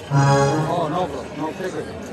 Oh, no problem. No, take it.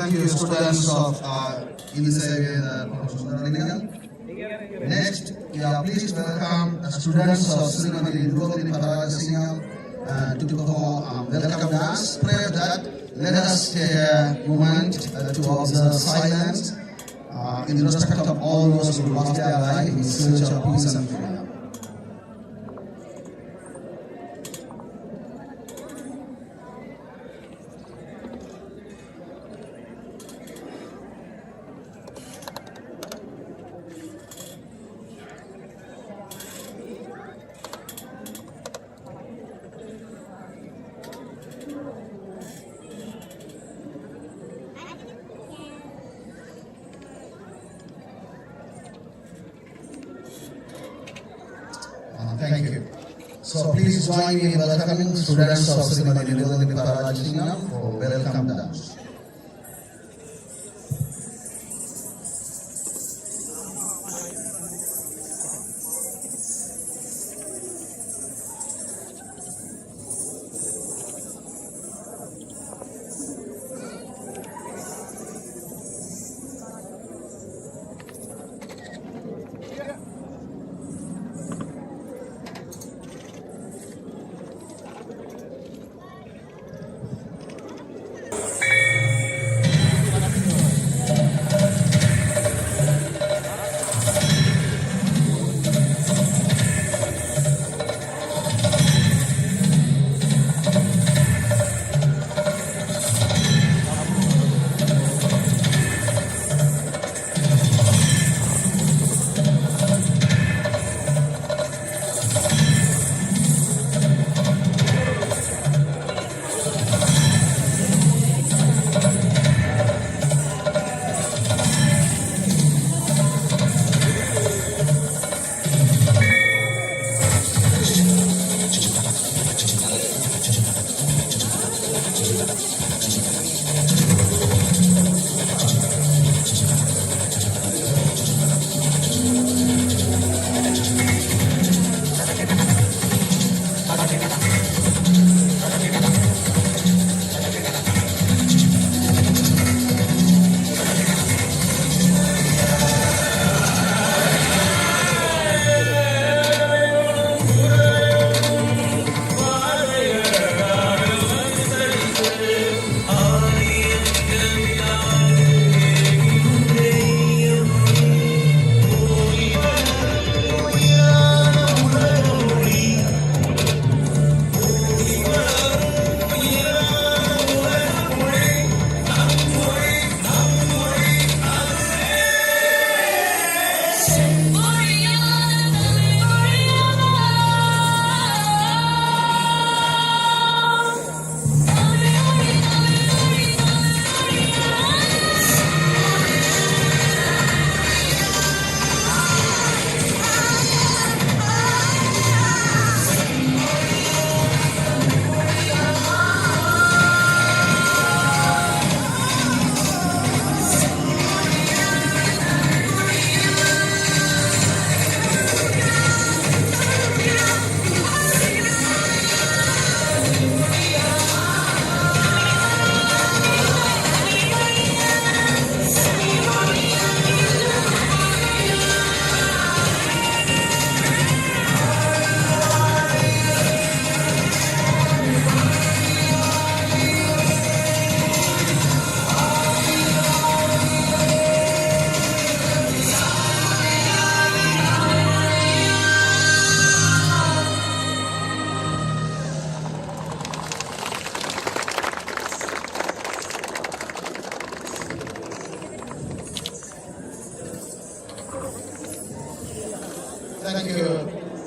thank you, students of Next, we are pleased to welcome the students of Srimati Nirvali Parajasingam to perform welcome dance. Pray that let us take a moment to observe silence in respect of all those who lost their life in search of peace and freedom. Thank you. So please join me in welcoming students of Srimati Nirvali Parajasingam for welcome dance. Thank you,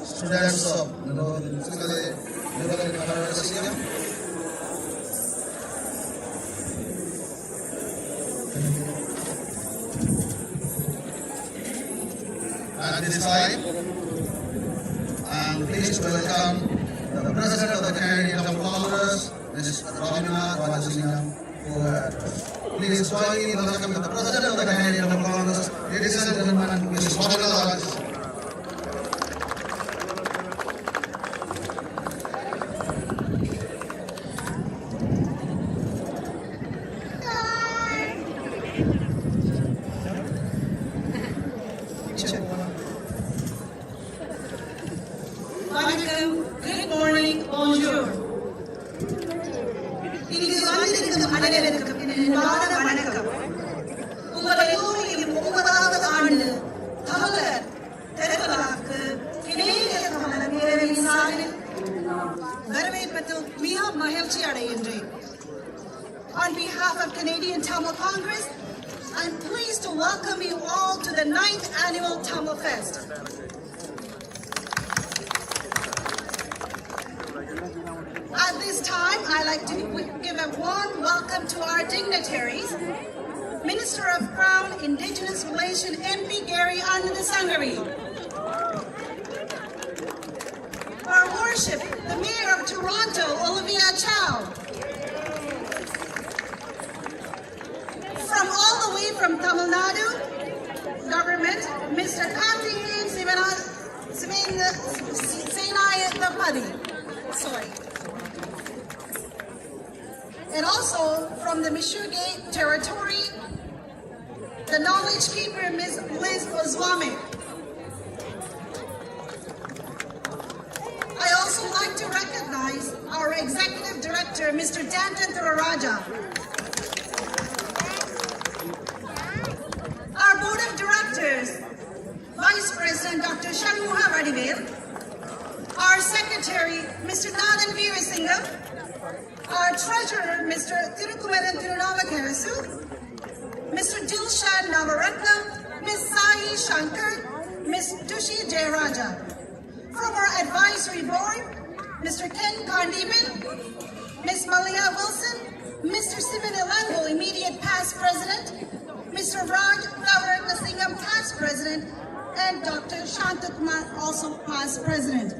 students of Srimati Nirvali Parajasingam. At this time, I am pleased to welcome the President of the Canadian Congress, Ms. Ramina Rajasingam, for her address. Please join me in welcoming the President of the Canadian Congress, ladies and gentlemen, Ms. Ramina Rajasingam. Good morning, bonjour. இங்கு வந்திருக்கும் அனைவருக்கும் அன்பான வணக்கம். உங்கள் எல்லோரையும் 9வது ஆண்டு தமிழர் திருவிழாக்கு இணைய தமிழர் பேரவையின் சார்பில் வரவேற்பதில் மிக மகிழ்ச்சி அடைகின்றேன். On behalf of Canadian Tamil Congress, I'm pleased to welcome you all to the 9th annual Tamil Fest. At this time, I'd like to give a warm welcome to our dignitaries, Minister of Crown Indigenous Relations MP Gary Anandasangari, our worship, the Mayor of Toronto, Olivia Chow, from all the way from Tamil Nadu government, Mr. Karthikeyan Senayatapadi. Sorry. And also from the Mishuge territory, the knowledge keeper, Ms. Liz Oswami. I also like to recognize our Executive Director, Mr. Danton Thuraraja. Our Board of Directors, Vice President Dr. Shanmuha Vadivel, our Secretary, Mr. Nathan Veerasinghe, our Treasurer, Mr. Thirukumaran Thirunavakarasu, Mr. Dilshad Navaratnam, Ms. Sai Shankar, Ms. Dushi Jayaraja. From our Advisory Board, Mr. Ken Kandiman, Ms. Malia Wilson, Mr. Sivan Elango, Immediate Past President, Mr. Raj Navaratnasingam, Past President, and Dr. Shantakumar, also Past President.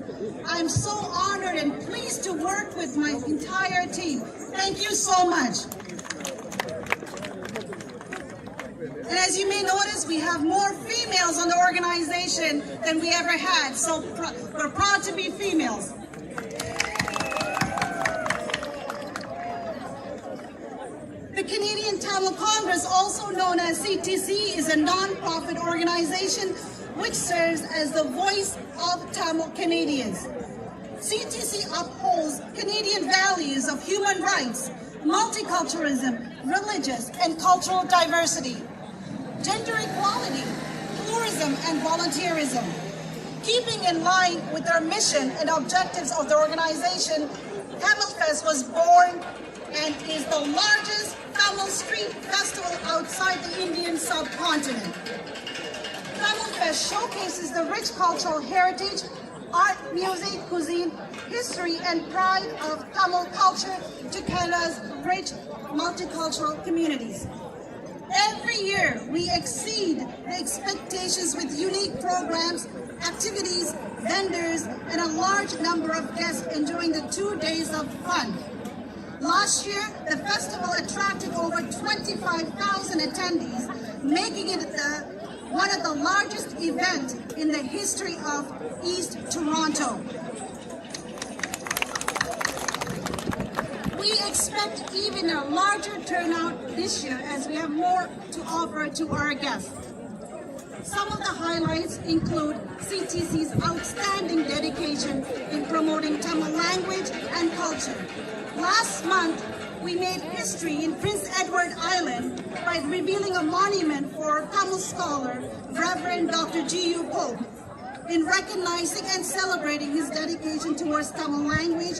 I'm so honored and pleased to work with my entire team. Thank you so much. And as you may notice, we have more females on the organization than we ever had, so we're proud to be females. The Canadian Tamil Congress, also known as CTC, is a non-profit organization which serves as the voice of Tamil Canadians. CTC upholds Canadian values of human rights, multiculturalism, religious and cultural diversity, gender equality, pluralism and volunteerism. Keeping in line with our mission and objectives of the organization, Tamil Fest was born and is the largest Tamil street festival outside the Indian subcontinent. Tamil Fest showcases the rich cultural heritage, art, music, cuisine, history, and pride of Tamil culture to Canada's rich multicultural communities. Every year, we exceed the expectations with unique programs, activities, vendors, and a large number of guests enjoying the 2 days of fun. Last year, the festival attracted over 25,000 attendees, making it one of the largest events in the history of East Toronto. We expect even a larger turnout this year as we have more to offer to our guests. Some of the highlights include CTC's outstanding dedication in promoting Tamil language and culture. Last month, we made history in Prince Edward Island by revealing a monument for Tamil scholar, Reverend Dr. G.U. Pope, in recognizing and celebrating his dedication towards Tamil language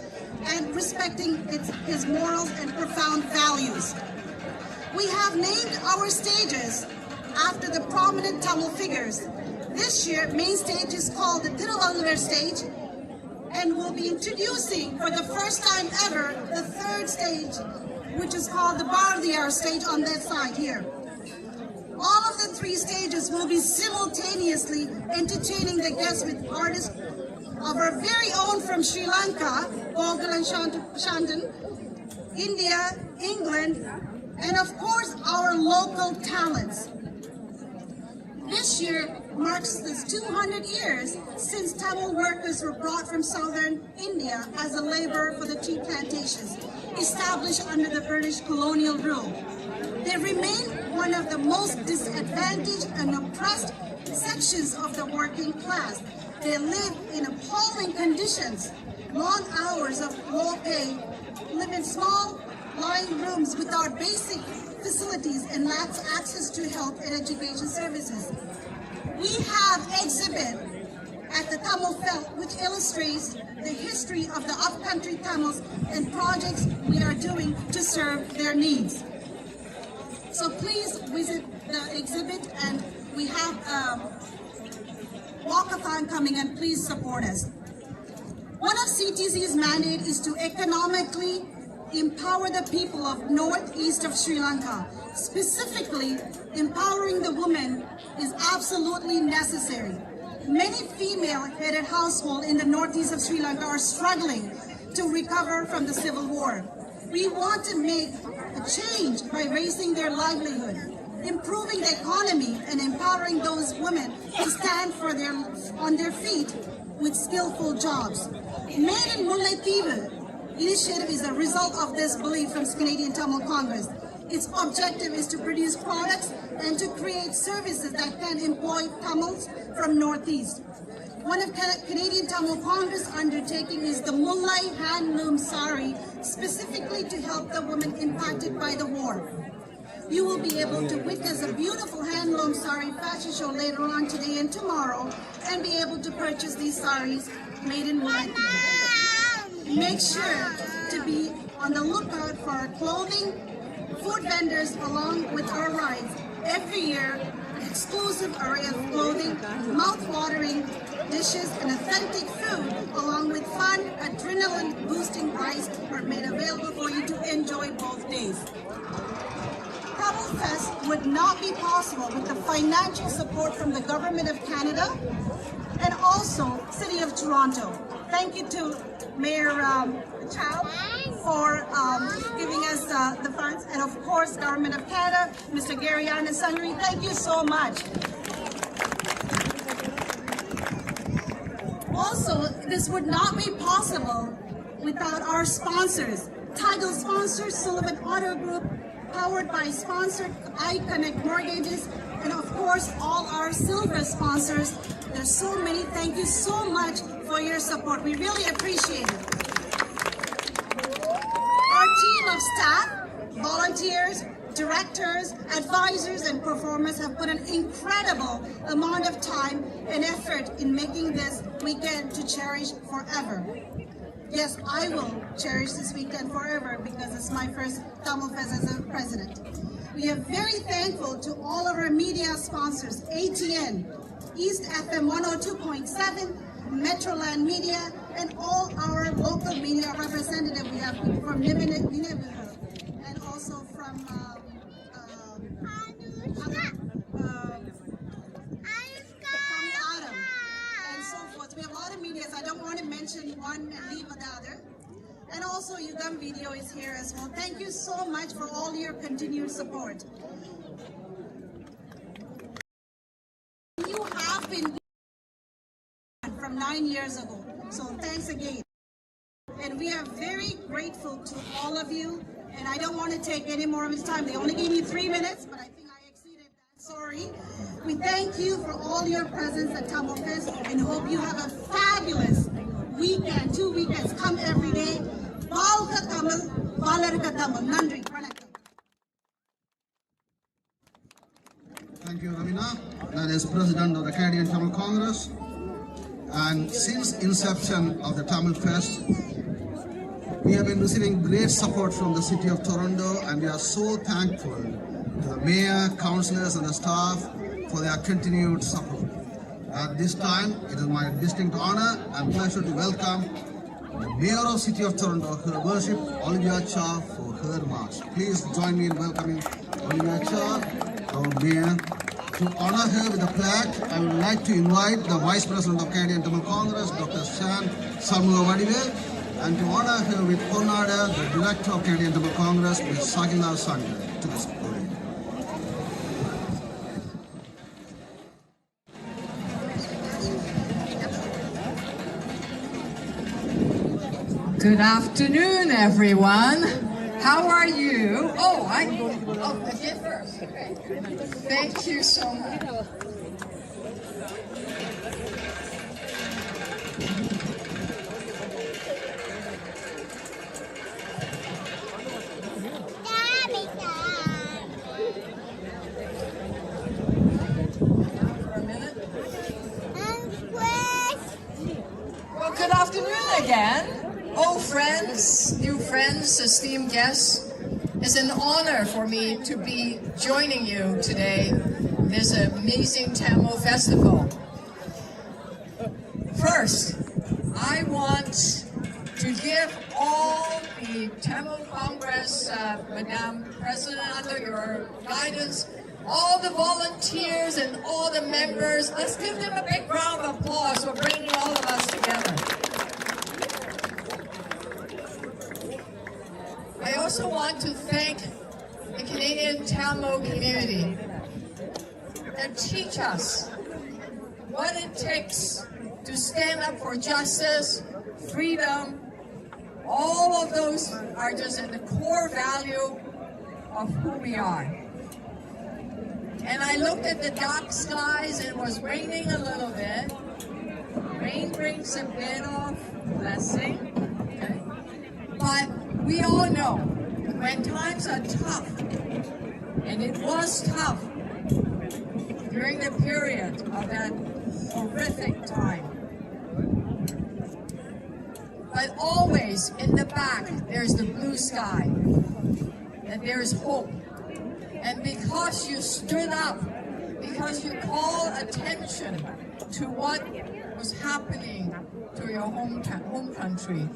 and respecting his morals and profound values. We have named our stages after the prominent Tamil figures. This year, main stage is called the Tiruvalluvar stage, and we'll be introducing for the first time ever the third stage, which is called the Bharatiyar stage on that side here. All of the 3 stages will be simultaneously entertaining the guests with artists of our very own from Sri Lanka, Gogalan Shantan, India, England, and of course our local talents. This year marks the 200 years since Tamil workers were brought from southern India as a labor for the tea plantations established under the British colonial rule. They remained one of the most disadvantaged and oppressed sections of the working class. They live in appalling conditions, long hours of low pay, live in small lying rooms without basic facilities, and lacks access to health and education services. We have exhibit at the Tamil Fest which illustrates the history of the upcountry Tamils and projects we are doing to serve their needs. So please visit the exhibit, and we have a walkathon coming, and please support us. One of CTC's mandate is to economically empower the people of northeast of Sri Lanka. Specifically, empowering the women is absolutely necessary. Many female-headed households in the northeast of Sri Lanka are struggling to recover from the civil war. We want to make a change by raising their livelihood, improving the economy, and empowering those women to stand on their feet with skillful jobs. Made in Mullaitivu initiative is a result of this belief from Canadian Tamil Congress. Its objective is to produce products and to create services that can employ Tamils from Northeast. One of Canadian Tamil Congress undertaking is the Mullai Handloom Sari, specifically to help the women impacted by the war. You will be able to witness a beautiful handloom sari fashion show later on today and tomorrow, and be able to purchase these saris made in Mullai. Make sure to be on the lookout for our clothing, food vendors along with our rides. Every year, exclusive array of clothing, mouth-watering dishes, and authentic food, along with fun, adrenaline-boosting rides are made available for you to enjoy both days. Tamil Fest would not be possible with the financial support from the Government of Canada and also City of Toronto. Thank you to Mayor Chow for giving us the funds, and of course Government of Canada, Mr. Gary Sundry, thank you so much. Also, this would not be possible without our sponsors. Title sponsors, Sullivan Auto Group, powered by sponsored iConnect Mortgages, and of course all our silver sponsors. There's so many. Thank you so much for your support. We really appreciate it. Our team of staff, volunteers, directors, advisors, and performers have put an incredible amount of time and effort in making this weekend to cherish forever. Yes, I will cherish this weekend forever because it's my first Tamil Fest as a president. We are very thankful to all of our media sponsors, ATN, East FM 102.7, Metroland Media, and all our local media representatives. We have people from Nineveh and also from Adam and so forth. We have a lot of medias. I don't want to mention one and leave the other. And also Yugam Video is here as well. Thank you so much for all your continued support. You have been from 9 years ago. So thanks again. And we are very grateful to all of you. And I don't want to take any more of his time. They only gave me 3 minutes, but I think I exceeded that. Sorry. We thank you for all your presence at Tamil Fest and hope you have a fabulous weekend, 2 weekends. Come every day. Valga Tamil, Valarga Tamil. Nandri. Thank you, Ravina. That is President of the Canadian Tamil Congress. And since inception of the Tamil Fest, we have been receiving great support from the City of Toronto, and we are so thankful to the Mayor, councillors, and the staff for their continued support. At this time, it is my distinct honor and pleasure to welcome the Mayor of City of Toronto, Her Worship Olivia Cha, for her march. Please join me in welcoming Olivia Cha, our Mayor. To honor her with a plaque, I would like to invite the Vice President of Canadian Tamil Congress, Dr. Shan Sarmugavadivel, and to honor her with Konada, the Director of Canadian Tamil Congress, Ms. Sagina Sandra, to this podium. Good afternoon, everyone. How are you? Oh, I get first. Okay. Thank you so much. For a minute. Well, good afternoon again. Old friends, new friends, esteemed guests. It's an honor for me to be joining you today in this amazing Tamil festival. First, I want to give all the Tamil Congress, Madam President, under your guidance, all the volunteers and all the members, let's give them a big round of applause for bringing all of us together. I also want to thank the Canadian Tamil community that teach us what it takes to stand up for justice, freedom. All of those are just at the core value of who we are. And I looked at the dark skies and it was raining a little bit. Rain brings a bit of blessing, okay? But we all know when times are tough, and it was tough during the period of that horrific time. But always in the back, there's the blue sky, and there's hope. And because you stood up, because you called attention to what was happening to your home country,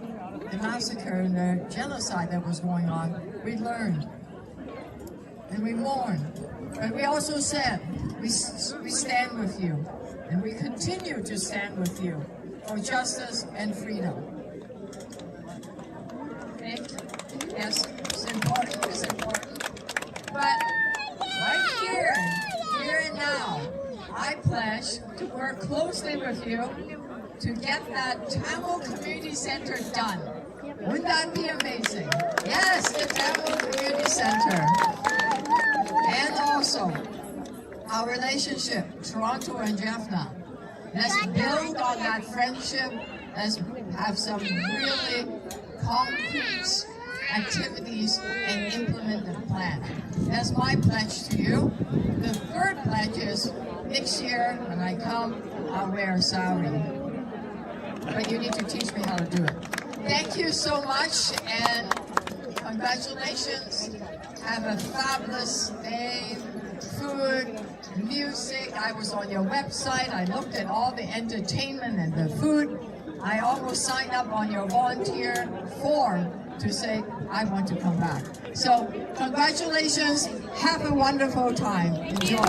the massacre and the genocide that was going on, we learned and we mourned. But we also said, we stand with you, and we continue to stand with you for justice and freedom. Okay? Yes, it's important, it's important. But right here and now, I pledge to work closely with you to get that Tamil Community Center done. Wouldn't that be amazing? Yes, the Tamil Community Center. And also, our relationship, Toronto and Jaffna. Let's build on that friendship. Let's have some really concrete activities and implement the plan. That's my pledge to you. The third pledge is next year when I come, I'll wear a sari. But you need to teach me how to do it. Thank you so much and congratulations. Have a fabulous day. Food, music. I was on your website. I looked at all the entertainment and the food. I almost signed up on your volunteer form to say, I want to come back. So, congratulations. Have a wonderful time. Enjoy.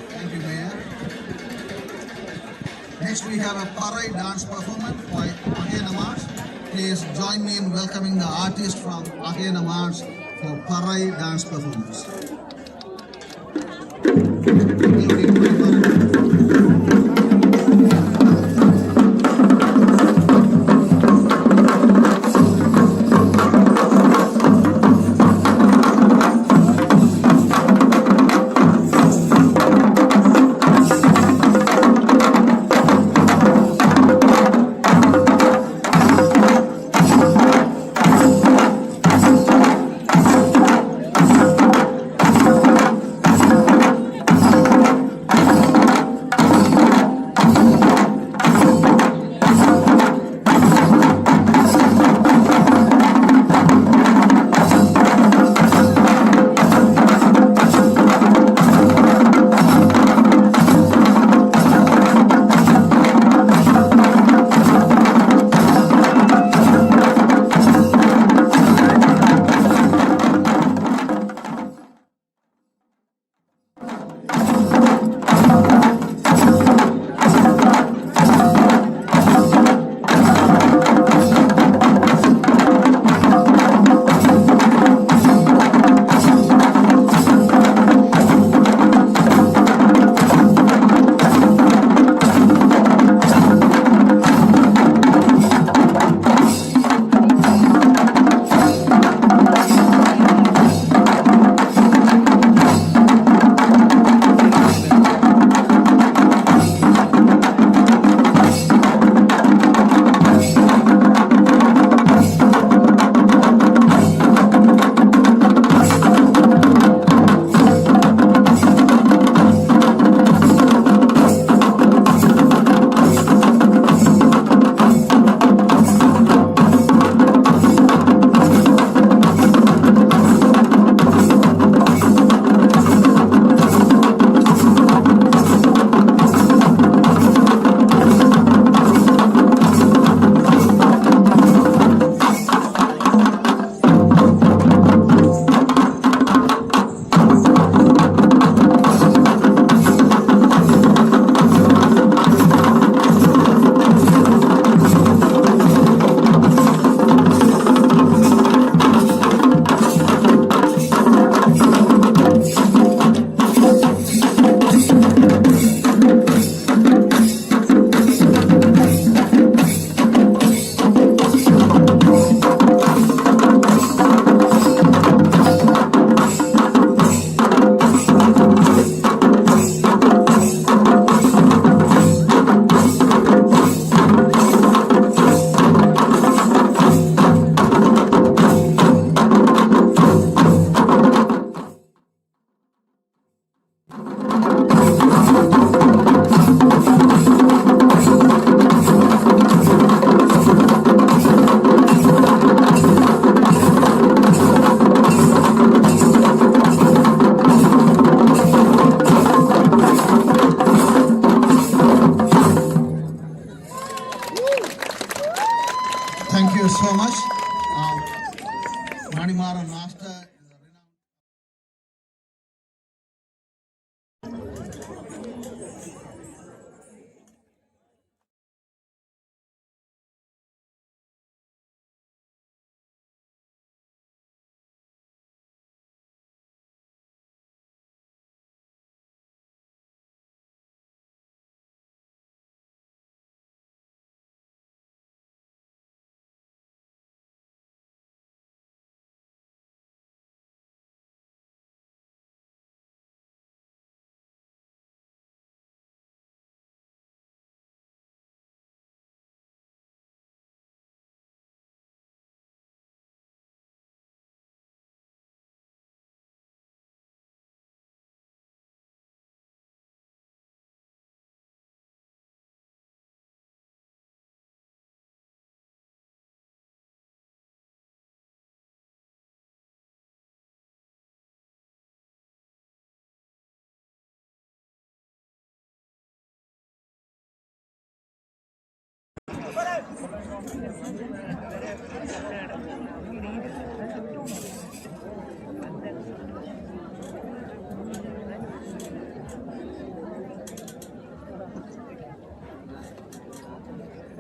Thank you, Mayor. Next, we have a Parai dance performance by Agena March. Please join me in welcoming the artist from Agena March for Parai dance performance.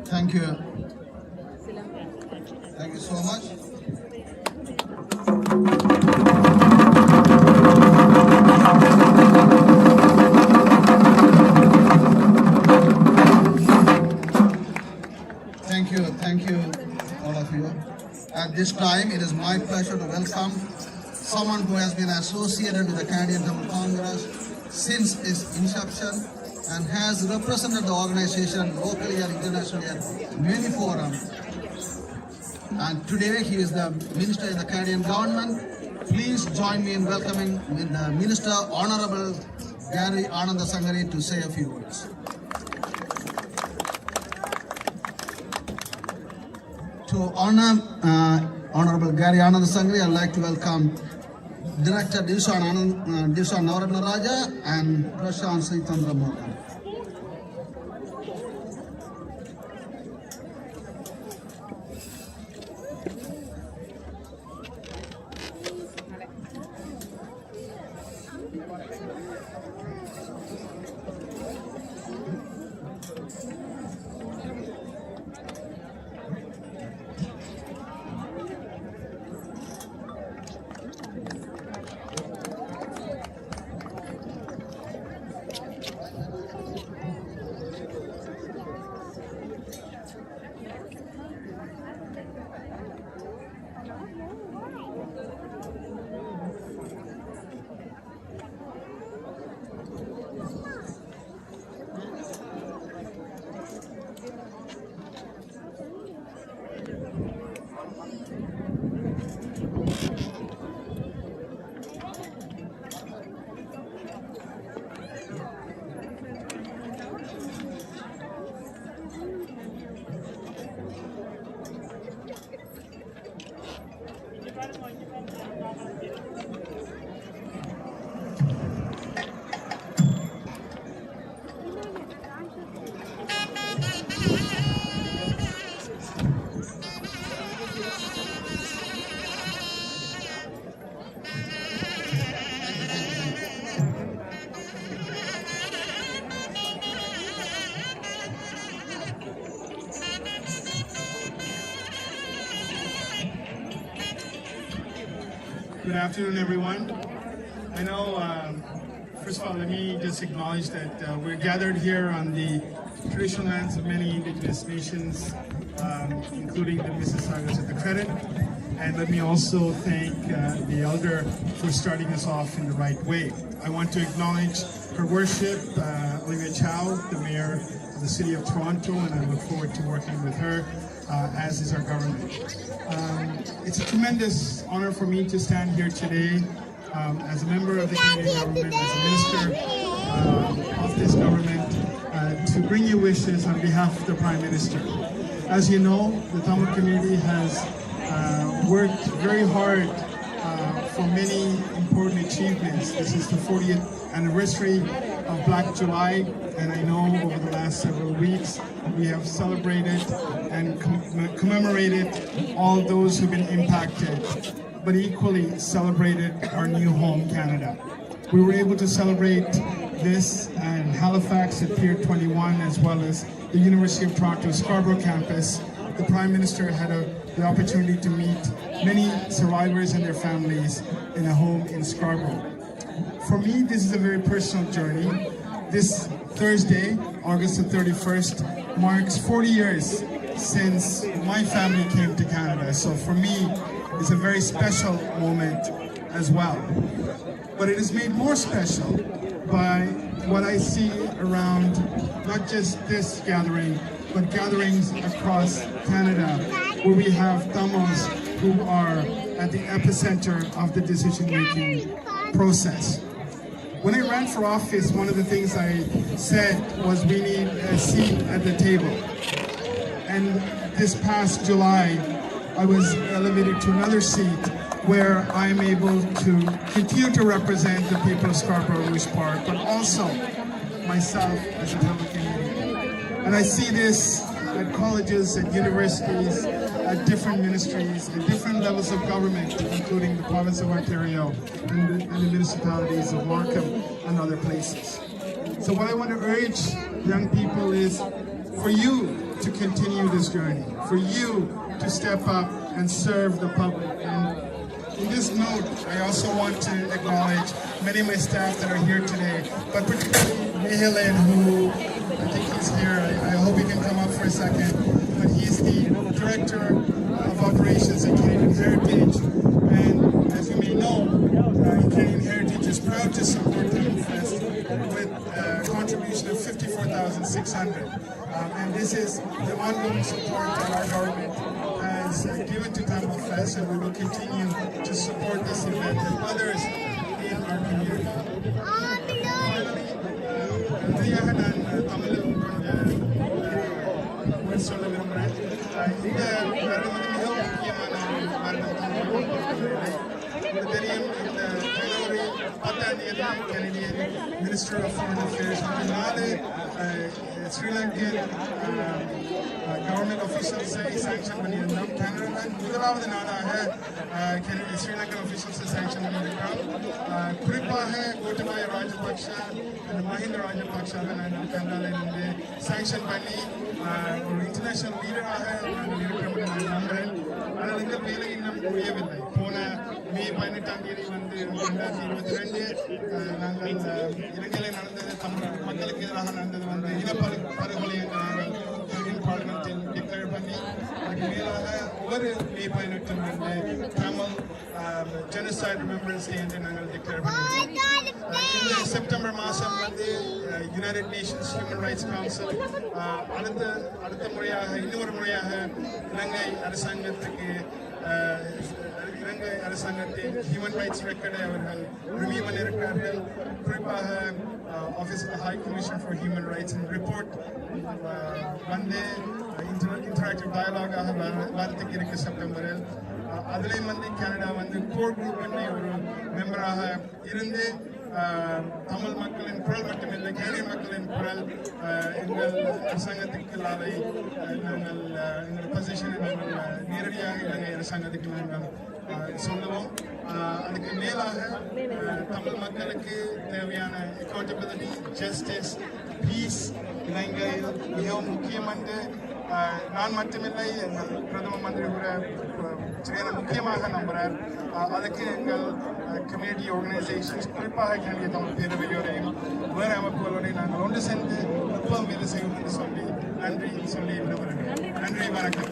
Thank you. Thank you so much. Thank you, all of you. At this time, it is my pleasure to welcome someone who has been associated with the Canadian Tamil Congress since its inception and has represented the organization locally and internationally at many forums. And today he is the Minister in the Canadian government. Please join me in welcoming the Minister, Honorable Gary Ananda Sangari, to say a few words. To honor Honorable Gary Ananda Sangari, I'd like to welcome Director Divishan Navaratna Raja and Prashant Sri Chandra Morgan. Good afternoon, everyone. I know, first of all, let me just acknowledge that we're gathered here on the traditional lands of many indigenous nations, including the Mississaugas of the Credit. And let me also thank the elder for starting us off in the right way. I want to acknowledge Her Worship, Olivia Chow, the Mayor of the City of Toronto, and I look forward to working with her, as is our government. It's a tremendous honor for me to stand here today as a member of the Canadian government, as a minister of this government, to bring you wishes on behalf of the Prime Minister. As you know, the Tamil community has worked very hard for many important achievements. This is the 40th anniversary of Black July, and I know over the last several weeks we have celebrated and commemorated all those who've been impacted, but equally celebrated our new home, Canada. We were able to celebrate this in Halifax at Pier 21, as well as the University of Toronto Scarborough campus. The Prime Minister had the opportunity to meet many survivors and their families in a home in Scarborough. For me, this is a very personal journey. This Thursday, August the 31st, marks 40 years since my family came to Canada. So for me, it's a very special moment as well. But it is made more special by what I see around not just this gathering, but gatherings across Canada, where we have Tamils who are at the epicenter of the decision-making process. When I ran for office, one of the things I said was we need a seat at the table. And this past July, I was elevated to another seat where I'm able to continue to represent the people of Scarborough Rouge Park, but also myself as a Tamil Canadian. And I see this at colleges, at universities, at different ministries, at different levels of government, including the province of Ontario and the municipalities of Markham and other places. So what I want to urge young people is for you to continue this journey, for you to step up and serve the public. And in this note, I also want to acknowledge many of my staff that are here today, but particularly Mihelen, who I think he's here. I hope he can come up for a second. But he's the Director of Operations at Canadian Heritage. And as you may know, Canadian Heritage is proud to support Tamil Fest with a contribution of $54,600. And this is the ongoing support that our government has given to Tamil Fest, and we will continue to support this event and others in our community. சொல்ல விரும்புகிறேன். இந்த வருடம் மிக முக்கியமான வருடம் தெரியும். இந்த ஜனவரி 10ஆம் தேதி Canadian minister of foreign affairs நாலு ஸ்ரீலங்கன் கவர்மெண்ட் அஃபீஷியல்ஸை சாங்ஷன் பண்ணியிருந்தோம். முதலாவது நாளாக ஸ்ரீலங்கன் அஃபீஷியல்ஸை சாங்ஷன் பண்ணியிருக்கிறோம். குறிப்பாக கோட்டபாய ராஜபக்ஷ மஹிந்த ராஜபக்ஷாவை நாங்கள் கனடாவிலிருந்து சாங்ஷன் பண்ணி ஒரு இன்டர்நேஷனல் லீடராக நாங்கள் இருக்கிறோம் நான் நம்புகிறேன். ஆனால் இந்த வேலை இன்னும் முடியவில்லை. போன மே 18ஆம் தேதி 2022 நாங்கள் இலங்கையில் நடந்தது தமிழ் மக்களுக்கு எதிராக நடந்தது இனப்படுகொலை என்று நாங்கள் இந்தியன் பார்லிமெண்டில் டிக்ளேர் பண்ணி அதுக்கு மேலாக ஒவ்வொரு மே 18 தமிழ் ஜெனோசைட் ரிமெம்பரன்ஸ் டே என்று நாங்கள் டிக்ளேர் பண்ணியிருக்கோம். இந்த செப்டம்பர் மாதம் United Nations human rights council அடுத்த முறையாக இன்னொரு முறையாக இலங்கை அரசாங்கத்தின் ஹியூமன் ரைட்ஸ் ரெக்கார்டை அவர்கள் ரிவ்யூ பண்ணியிருக்கிறார்கள். குறிப்பாக office of high commission for human rights report interactive டயலாகாக வரத்துக்கு இருக்கு செப்டம்பரில். அதுலேயும் கனடா கோர் குரூப் ஒரு மெம்பராக இருந்து தமிழ் மக்களின் குரல் மட்டுமில்லை, கனடிய மக்களின் குரல் எங்கள் அரசாங்கத்துக்கு நாங்கள் எங்கள் பொசிஷனை நாங்கள் நேரடியாக இலங்கை அரசாங்கத்துக்கு நாங்கள் சொல்லுவோம். அதுக்கு மேலாக தமிழ் மக்களுக்கு தேவையான அக்கௌண்டபிலிட்டி, ஜஸ்டிஸ், பீஸ் இலங்கையில் மிகவும் முக்கியம் என்று நான் மட்டுமில்லை எங்கள் பிரதம மந்திரி கூட முக்கியமாக நம்புகிறார். அதுக்கு எங்கள் கம்யூனிட்டி ஆர்கனைசேஷன்ஸ் குறிப்பாக கனடிய தமிழ் பேரவையோரையும் வேறு அமைப்புகளோடையும் நாங்கள் ஒன்று சேர்ந்து ஒப்பம் வேலை செய்வோம் என்று சொல்லி நன்றி சொல்லி விடுகிறேன். நன்றி, வணக்கம்.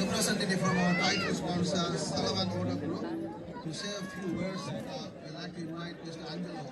Representative from our title sponsor, Salavat Order Group, to say a few words, I'd like to invite Mr. Angelo.